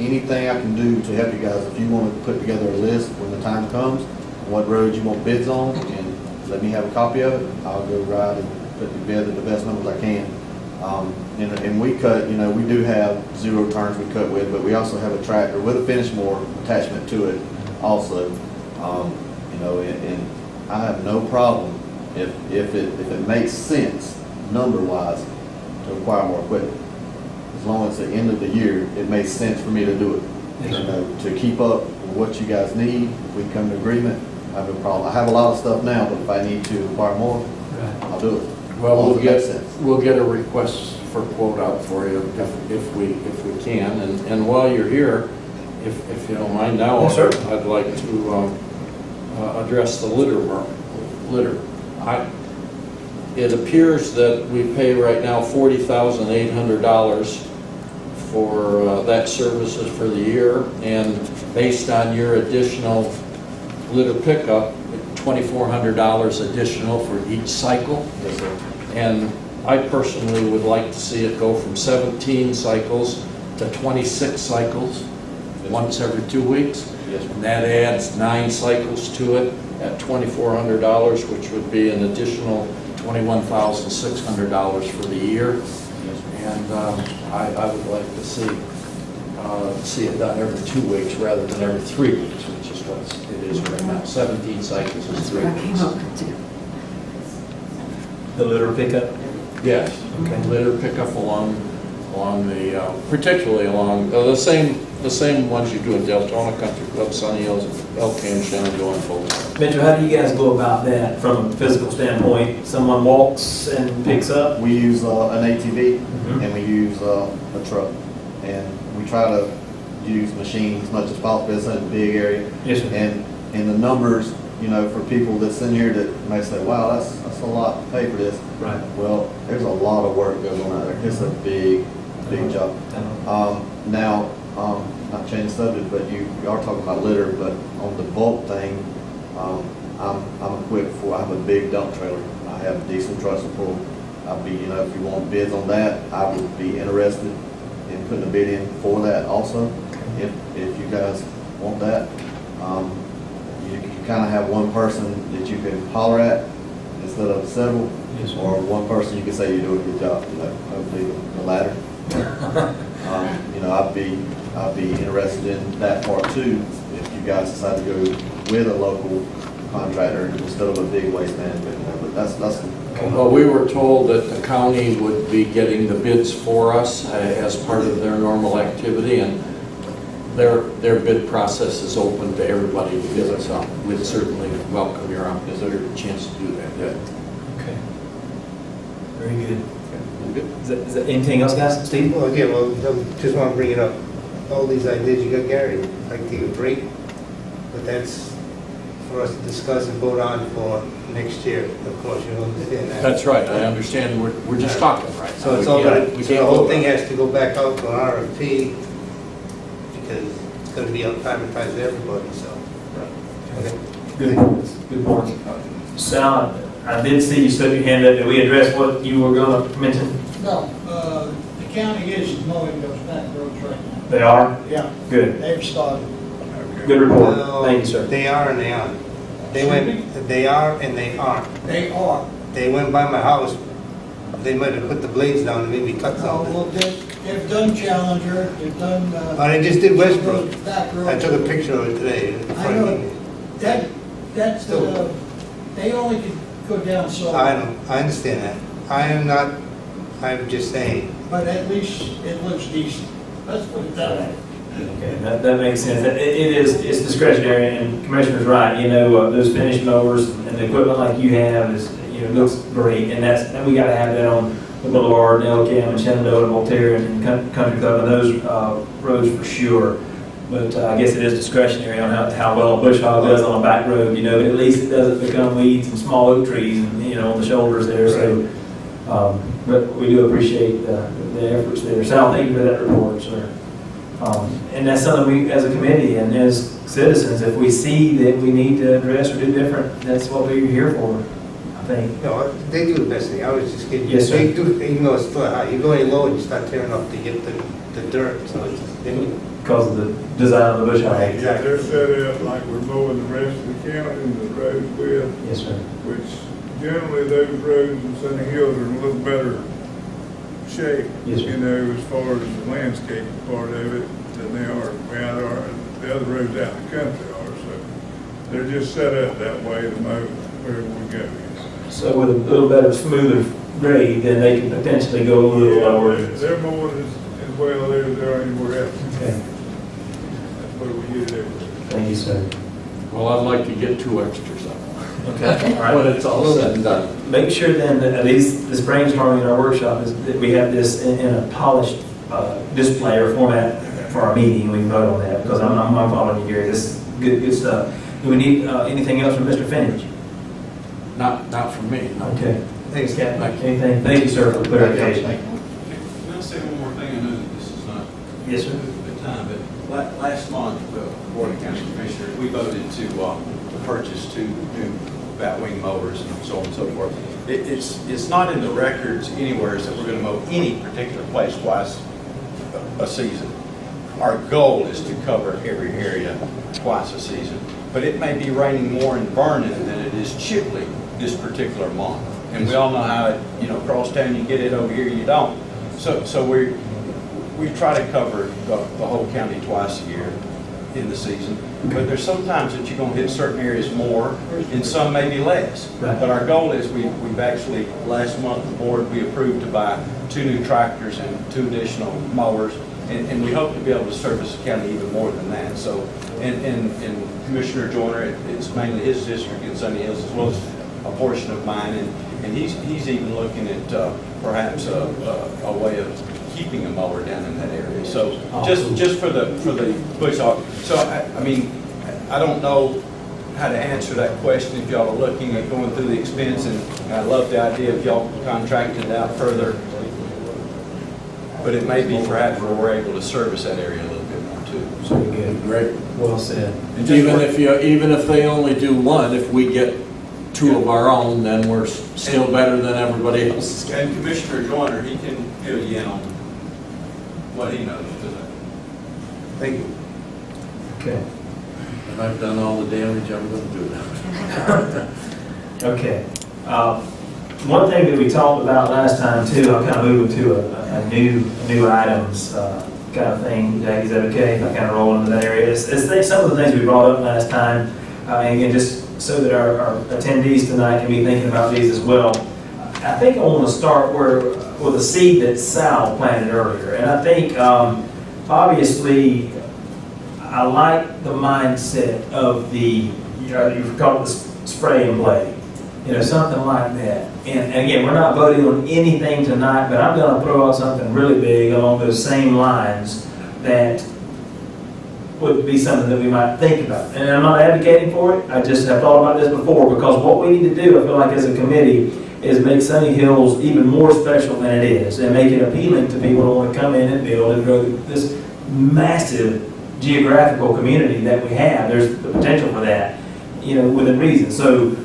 Anything I can do to help you guys, if you want to put together a list when the time comes, what roads you want bids on, and let me have a copy of it, I'll go ride and put together the best numbers I can. And we cut, you know, we do have 0 turns we cut with, but we also have a tractor with a finish mower attachment to it also. You know, and I have no problem if it makes sense, number-wise, to acquire more equipment. As long as at the end of the year, it makes sense for me to do it. Yes, You sir. know, to keep up with what you guys need, if we come to agreement, I have no problem. I have a lot of stuff now, but if I need to acquire more, Right. I'll do it. Well, As long as it makes sense. we'll get a request for quote out for you if we can. And while you're here, if you don't mind now, Yes, sir. I'd like to address the litter. It appears that we pay right now $40,800 for that services for the year, and based on your additional litter pickup, $2,400 additional for each cycle. Yes, sir. And I personally would like to see it go from 17 cycles to 26 cycles, once every 2 weeks. Yes, sir. And that adds 9 cycles to it at $2,400, which would be an additional $21,600 for the year. And I would like to see it done every 2 weeks rather than every 3 weeks, which is what it is right now. 17 cycles is 3 weeks. The litter pickup? Yes, Okay. litter pickup along the, particularly along, the same The same ones you do in Deltona Country Club, Sunny Hills, Elkham, Shenandoah, and Fulton. Mitchell, how do you guys go about that from a physical standpoint? Someone walks and picks up? We use an ATV Mhm. and we use a truck. And we try to use machines as much as possible. It's a big area. Yes, sir. And the numbers, you know, for people that's in here that may say, wow, that's a lot to pay for this. Right. Well, there's a lot of work goes on out there. It's a big job. Now, not changing the subject, but you are talking about litter, but on the bulk thing, I'm equipped for, I have a big dump trailer. I have decent trucks to pull. I'd be, you know, if you want bids on that, I would be interested in putting a bid in for that also. If you guys want that, you kind of have one person that you can holler at instead of several, Yes, sir. or one person you can say you're doing a good job, you know, hopefully the latter. You know, I'd be interested in that part too, if you guys decide to go with a local contractor instead of a big waste management, you know, but that's. Well, we were told that the county would be getting the bids for us as part of their normal activity, and their bid process is open to everybody to bid, so we'd certainly welcome your chance to do that. Yeah. Okay. Very good. Is that anything else, guys? Steve? Well, again, just want to bring it up. All these ideas, you got Gary, like take a break, but that's for us to discuss and vote on for next year. Of course, you understand that. That's right, I understand, we're just talking right now. So it's all gonna, so the whole thing has to go back out for RFP because it's gonna be advertised to everybody, so. Okay. Good points. Good points. Sal, I did see you stuck your hand up. Did we address what you were going to mention? No, the county is mowing those back roads right now. They are? Yeah, Good. they've started. Good report. Well, Thank you, sir. They are and they aren't. They are and they aren't. They are. They went by my house, they might have put the blades down and maybe cut Oh, something. well, they've done Challenger, they've done. Oh, they just did Westbrook. those back roads. I took a picture of it today. in front I of know, me. that's, they only could go down so. I know, I understand that. I am not, I'm just saying. But at least it looks decent. Let's put it that way. Okay, that makes sense. It's discretionary, and Commissioner's right. You know, those finished mowers and the equipment like you have is, you know, looks great, and we got to have that on the Boulevard, and Elkham, and Shenandoah, and Voltaire, and Country Club, and those roads for sure. But I guess it is discretionary on how well a bush hog does on a back road. You know, but at least it doesn't become weeds and small oak trees, and you know, on the shoulders there. So, but we do appreciate the efforts there. Sal, thank you for that report, sir. And that's something we, as a committee and as citizens, if we see that we need to address or do different, that's what we're here for, I think. No, they do the best thing. I was just kidding. Yes, sir. They do, even though it's foot high, you go any lower, you start tearing off to get the dirt, so it's, Because of the design of the bush hog. Right. Exactly. They're set up like we're mowing the rest of the county and the roads with, Yes, sir. which generally those roads in Sunny Hills are in a little better shape, Yes, sir. you know, as far as the landscape part of it, than they are, well, the other roads out in the country are, so they're just set up that way to mow wherever we go. So with a little better, smoother grade, then they can potentially go a little lower. They're mowing as well there as they are anywhere else. Okay. That's what we get everywhere. Thank you, sir. Well, I'd like to get 2 extras up Okay. All right. when it's all said and done. Make sure then that at least this brainstorming in our workshop is that we have this in a polished display or format for our meeting. We can vote on that because I'm following you, Gary. This is good stuff. Do we need anything else from Mr. Finch? Not from me, no. Okay. Thanks, Captain, anything? Thank you, sir, for the clarification. Can I say one more thing? I know that this is not Yes, sir. a good time, but last month, the Board of County Commissioners, we voted to purchase 2 new batwing mowers and so on and so forth. It's not in the records anywhere that we're going to mow any particular place twice a season. Our goal is to cover every area twice a season, but it may be raining more in Vernon than it is Chipley this particular month. And we all know how it, you know, across town you get it, over here you don't. So we try to cover the whole county twice a year in the season. But there's sometimes that you're going to hit certain areas more and some maybe less. Right. But our goal is we've actually, last month, the board, we approved to buy 2 new tractors and 2 additional mowers. and we hope to be able to service the county even more than that. So, and Commissioner Joyner, it's mainly his district in Sunny Hills as well as a portion of mine, and he's even looking at perhaps a way of keeping a mower down in that area. So just for the bush hog. So I mean, I don't know how to answer that question if y'all are looking at going through the expense, and I love the idea of y'all contracting it out further. But it may be perhaps where we're able to service that area a little bit more too. So good. Great. Well said. Even if they only do one, if we get two of our own, then we're still better than everybody else. And Commissioner Joyner, he can fill you in on what he knows. Thank you. Okay. And I've done all the damage I'm going to do now. Okay. One thing that we talked about last time too, I'm kind of moving to a new items kind of thing. Jackie, is that okay? I kind of roll into that area. It's some of the things we brought up last time, and again, just so that our attendees tonight can be thinking about these as well. I think I want to start with a seed that Sal planted earlier, and I think obviously I like the mindset of the you've called it the spray and play. Something like that. And again, we're not voting on anything tonight, but I'm going to throw out something really big along those same lines that would be something that we might think about. And I'm not advocating for it. I just have thought about this before, because what we need to do, I feel like as a committee, is make Sunny Hills even more special than it is, and make it appealing to people who want to come in and build and grow this massive geographical community that we have. There's the potential for that, within reason. So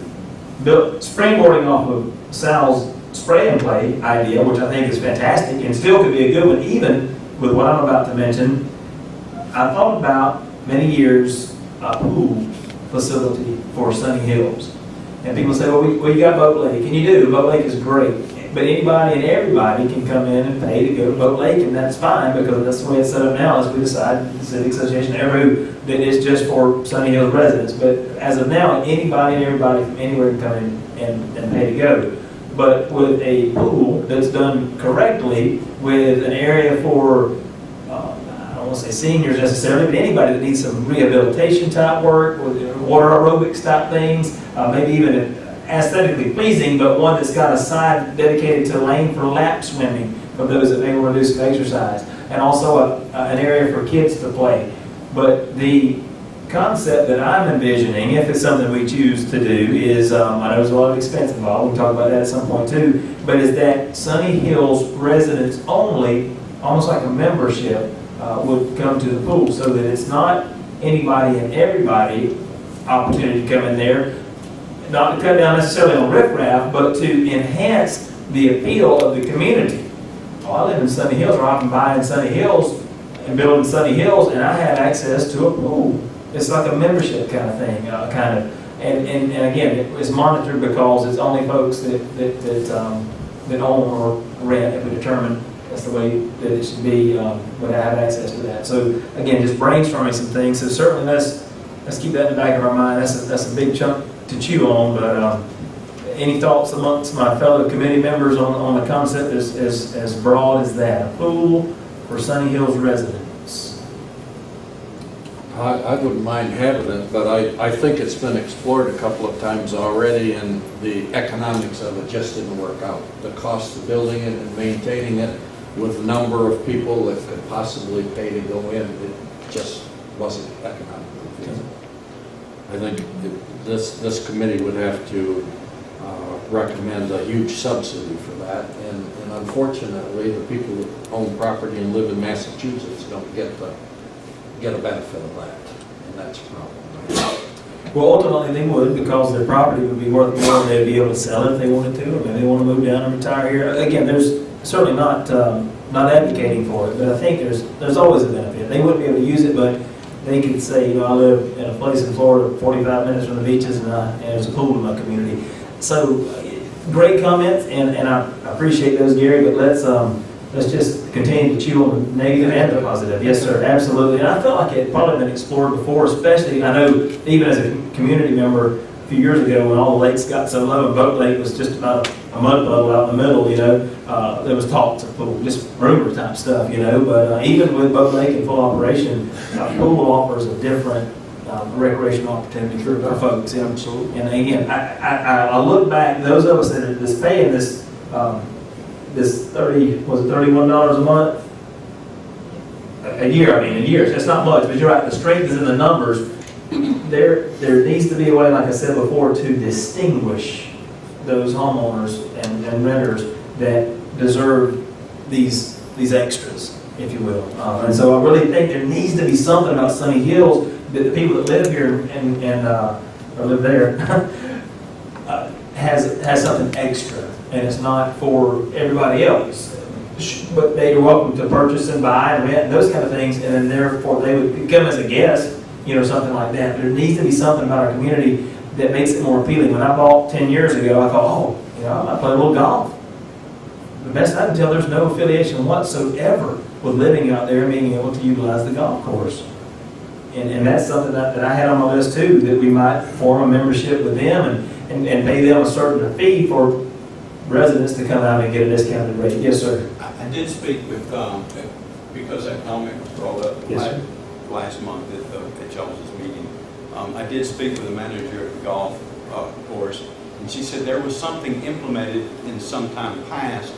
springboarding off of Sal's spray and play idea, which I think is fantastic and still could be a good one, even with what I'm about to mention, I thought about many years a pool facility for Sunny Hills. And people say, well, you got Boat Lake, and you do. Boat Lake is great. But anybody and everybody can come in and pay to go to Boat Lake, and that's fine, because that's the way it's set up now, is we decide, the City Association, that it's just for Sunny Hills residents. But as of now, anybody and everybody from anywhere can come in and pay to go. But with a pool that's done correctly, with an area for, I don't want to say seniors necessarily, but anybody that needs some rehabilitation type work, with water aerobics type things, maybe even aesthetically pleasing, but one that's got a side dedicated to a lane for lap swimming for those that may want to do some exercise, and also an area for kids to play. But the concept that I'm envisioning, if it's something we choose to do, is, I know there's a lot of expense involved, we'll talk about that at some point too, but is that Sunny Hills residents only, almost like a membership, would come to the pool, so that it's not anybody and everybody opportunity to come in there, not to cut down necessarily on riffraff, but to enhance the appeal of the community. I live in Sunny Hills, or I can buy in Sunny Hills and build in Sunny Hills, and I have access to a pool. It's like a membership kind of thing, and again, it's monitored because it's only folks that own or rent, if we determine that's the way that it should be, would have access to that. So again, just brainstorming some things. So certainly let's keep that in the back of our mind. That's a big chunk to chew on, but any thoughts amongst my fellow committee members on the concept as broad as that? A pool for Sunny Hills residents. I wouldn't mind having it, but I think it's been explored a couple of times already, and the economics of it just didn't work out. The cost of building it and maintaining it with the number of people that could possibly pay to go in, it just wasn't economically feasible. I think this committee would have to recommend a huge subsidy for that, and unfortunately, the people that own property and live in Massachusetts don't get a benefit of that, and that's a problem. Well, ultimately they would, because their property would be worth more, and they'd be able to sell it if they wanted to, or maybe they want to move down and retire here. Again, there's certainly not advocating for it, but I think there's always a benefit. They wouldn't be able to use it, but they could say, I live in a place in Florida 45 minutes from the beaches, and there's a pool in my community. So great comments, and I appreciate those, Gary, but let's just continue to chew on the negative and the positive. Yes, sir, absolutely. And I felt like it had probably been explored before, especially, I know, even as a community member, a few years ago when all the lakes got so low and Boat Lake was just about a mud puddle out in the middle, you know, there was talks of pool, just rumor type stuff, you know, but even with Boat Lake in full operation, pool offers a different recreational opportunity for folks. And again, I look back, those of us that are just paying this, this $31 a month? A year, I mean, a year, it's not much, but you're right, the strength is in the numbers. There needs to be a way, like I said before, to distinguish those homeowners and renters that deserve these extras, if you will. And so I really think there needs to be something about Sunny Hills that the people that live here or live there has something extra, and it's not for everybody else. But they are welcome to purchase and buy and rent and those kind of things, and then therefore they would come as a guest, you know, something like that. There needs to be something about our community that makes it more appealing. When I bought 10 years ago, I thought, oh, you know, I might play a little golf. The best I can tell, there's no affiliation whatsoever with living out there and being able to utilize the golf course. And that's something that I had on my list too, that we might form a membership with them and pay them a certain fee for residents to come out and get a discounted rate. Yes, sir. I did speak with, because that comment was brought up Yes, last month at y'all's meeting. I did speak with the manager of the golf course, and she said there was something implemented in some time past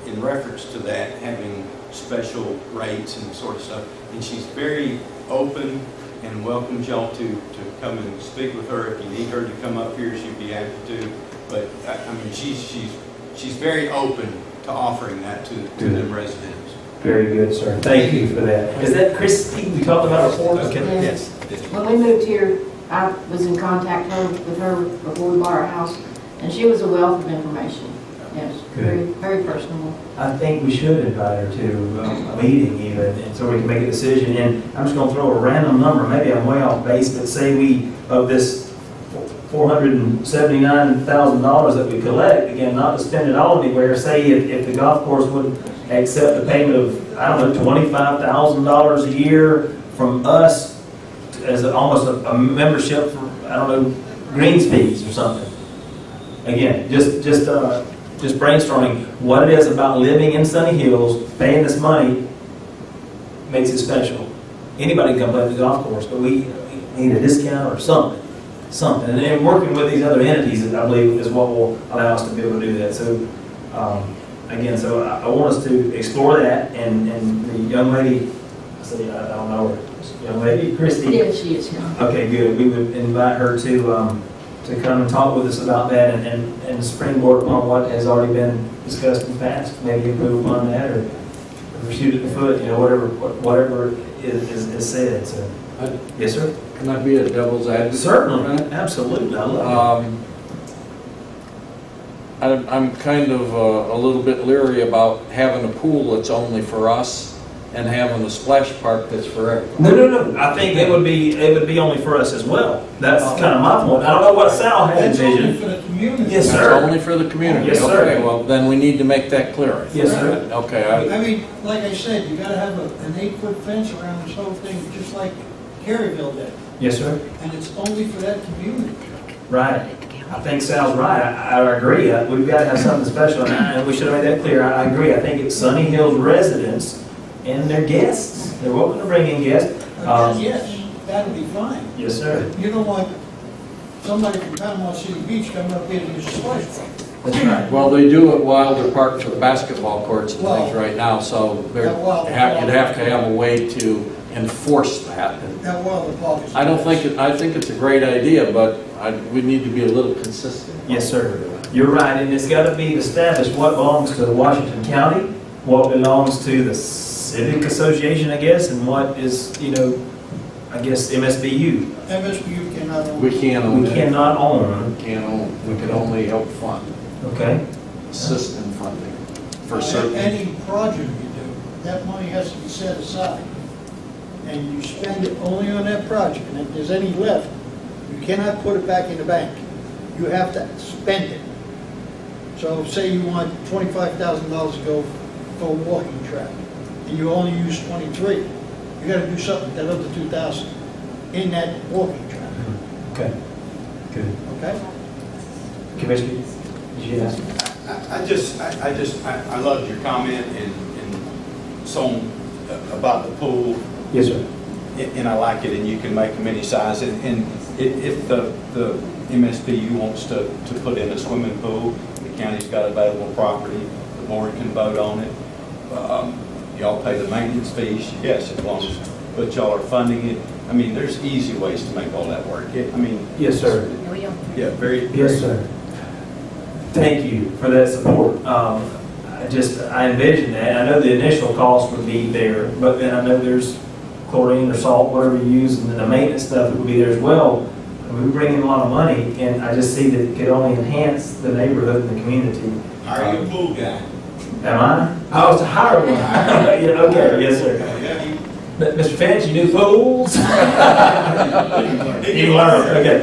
in reference to that, having special rates and sort of stuff. And she's very open and welcomes y'all to come and speak with her. If you need her to come up here, she'd be happy to. But I mean, she's very open to offering that to them residents. Very good, sir. Thank you for that. Is that Christy we talked about before? Okay. Yeah. Yes. When we moved here, I was in contact with her before we bought our house, and she was a wealth of information. Yes, very, very personable. I think we should invite her to a meeting even, and so we can make a decision. And I'm just going to throw a random number. Maybe I'm way off base, but say we, of this $479,000 that we collect, again, not to spend it all anywhere, say if the golf course would accept a payment of, I don't know, $25,000 a year from us as almost a membership for, I don't know, greens fees or something. Again, just brainstorming what it is about living in Sunny Hills, paying this money makes it special. Anybody can come play the golf course, but we need a discount or something. And working with these other entities, I believe, is what will allow us to be able to do that. So, again, so I want us to explore that, and the young lady, I don't know her, young lady, Christy. Yeah, she is, yeah. Okay, good. We would invite her to come and talk with us about that and springboard upon what has already been discussed in the past. Maybe improve upon that or shoot at the foot, you know, whatever is said. So, yes, sir. Can I be a devil's advocate? Certainly, absolutely. I love it. I'm kind of a little bit leery about having a pool that's only for us and having a splash park that's for everyone. No. I think it would be only for us as well. That's kind of my point. I don't know what Sal had envisioned. It's only for the community. Yes, It's sir. only for the community? Yes, sir. Okay, well, then we need to make that clear. Yes, sir. Okay, I mean, like I said, you gotta have an 8-foot fence around this whole thing, just like Caryville did. Yes, sir. And it's only for that community. Right. I think Sal's right. I agree. We've got to have something special, and we should have made that clear. I agree. I think it's Sunny Hills residents and their guests. They're welcome to bring in guests. Yes, that'll be fine. Yes, sir. You don't want somebody from Panama City Beach coming up here to use a splash park. That's right. well, they do at Wilder Park for the basketball courts and things Well, right now, so yeah, well, you'd have to have a way to enforce that. Now, well, the park is. I think it's a great idea, but we need to be a little consistent. Yes, sir. You're right, and it's got to be established what belongs to Washington County, what belongs to the Civic Association, I guess, and what is, I guess MSBU. MSBU cannot own. We can't own We it. cannot own. Can't own. We can only help fund, Okay. assist in funding for certain. Any project you do, that money has to be set aside. And you spend it only on that project, and if there's any left, you cannot put it back in the bank. You have to spend it. So say you want $25,000 to go for a walking track, and you only use 23, you gotta do something with that other 2,000 in that walking track. Okay. Good. Okay? Commissioner, did you ask? I loved your comment and so on about the pool. Yes, sir. And I like it, and you can make them any size. And if the MSBU wants to put in a swimming pool, the county's got available property, the board can vote on it. Y'all pay the maintenance fees, yes, as long as, but y'all are funding it. I mean, there's easy ways to make all that work. Yes, sir. No, we don't. Yeah, very. Yes, sir. Thank you for that support. I envision that. I know the initial cost would be there, but then I know there's chlorine or salt, whatever you use, and then the maintenance stuff that would be there as well. And we bring in a lot of money, and I just see that it could only enhance the neighborhood and the community. Hire you a pool guy. Am I? I was to hire one. Yeah, okay, yes, sir. But Mr. Finch, you do pools? You learn, okay.